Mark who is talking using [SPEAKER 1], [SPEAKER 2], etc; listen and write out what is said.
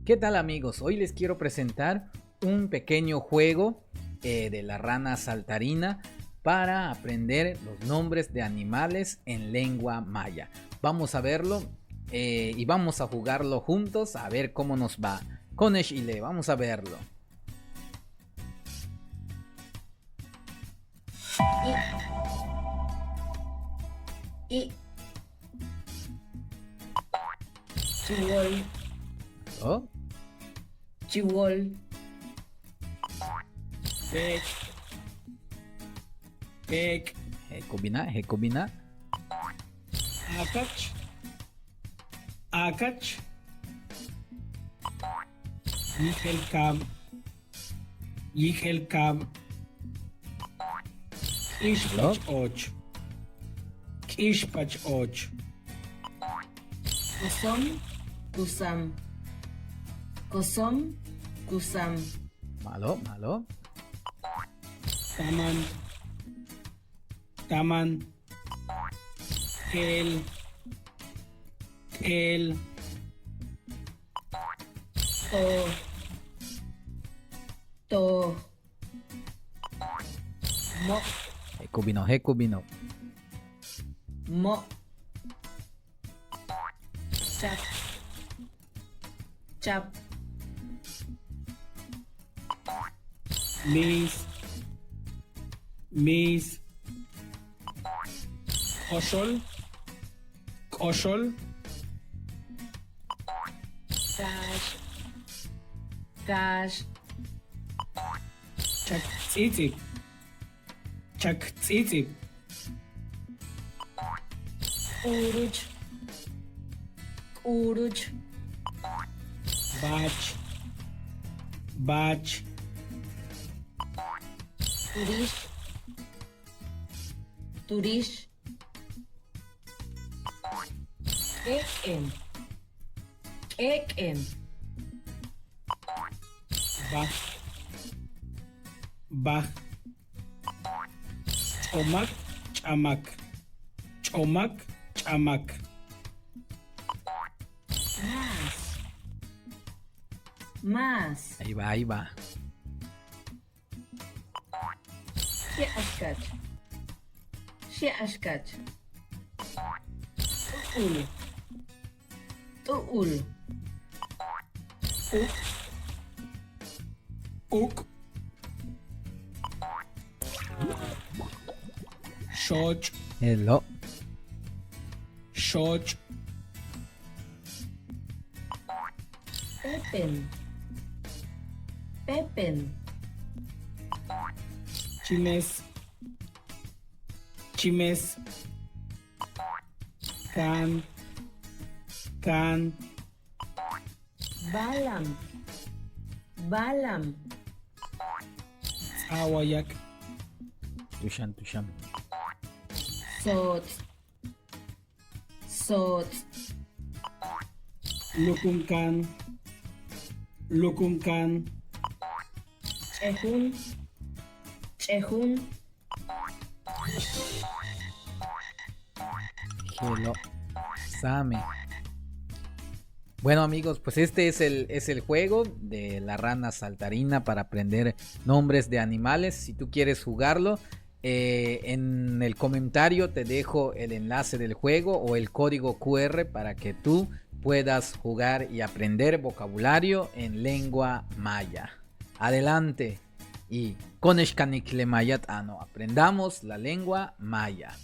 [SPEAKER 1] ¿Qué tal amigos? Hoy les quiero presentar un pequeño juego de la rana saltarina para aprender los nombres de animales en lengua maya. Vamos a verlo y vamos a jugarlo juntos a ver cómo nos va. Konesh y Le, vamos a verlo.
[SPEAKER 2] Y Chiwol,
[SPEAKER 1] ¿Oh?
[SPEAKER 2] Chiwol,
[SPEAKER 3] Pek, Pek,
[SPEAKER 1] Hekobina, Hekobina,
[SPEAKER 3] Akach, Akach, Yihelkam, Yihelkam, Kishpach Och, Kishpach Och,
[SPEAKER 2] Kosom, Kusam, Kosom, Kusam,
[SPEAKER 1] malo, malo,
[SPEAKER 3] Taman, Taman, Tel, Tel,
[SPEAKER 2] To, To, Mo,
[SPEAKER 1] Hekobino, Hekobino,
[SPEAKER 2] Mo, Chap, Chap,
[SPEAKER 3] Mis, Mis, Koshol, Koshol,
[SPEAKER 2] Cash, Cash,
[SPEAKER 3] Chaktsitsip, Chaktsitsip,
[SPEAKER 2] Uruj, Uruj,
[SPEAKER 3] Bach, Bach,
[SPEAKER 2] Turish, Turish, Eken, Eken,
[SPEAKER 3] Bach, Bach, Chomak, Chamak, Chomak, Chamak,
[SPEAKER 2] Más,
[SPEAKER 1] ahí va, ahí va.
[SPEAKER 2] Shiashkach, Shiashkach, Tuul, Tuul,
[SPEAKER 3] Uk, Shoch,
[SPEAKER 1] Hello,
[SPEAKER 3] Shoch,
[SPEAKER 2] Pepen, Pepen,
[SPEAKER 3] Chimes, Chimes, Can, Can,
[SPEAKER 2] Balam, Balam,
[SPEAKER 3] Awayak,
[SPEAKER 1] Tushan, Tushan,
[SPEAKER 2] Sot, Sot,
[SPEAKER 3] Lukumkan, Lukumkan,
[SPEAKER 2] Chehun, Chehun,
[SPEAKER 1] Hello, Same. Bueno amigos, pues este es el juego de la rana saltarina para aprender nombres de animales. Si tú quieres jugarlo, en el comentario te dejo el enlace del juego o el código QR para que tú puedas jugar y aprender vocabulario en lengua maya. Adelante y Koneshkanikle Mayat Ano, aprendamos la lengua maya.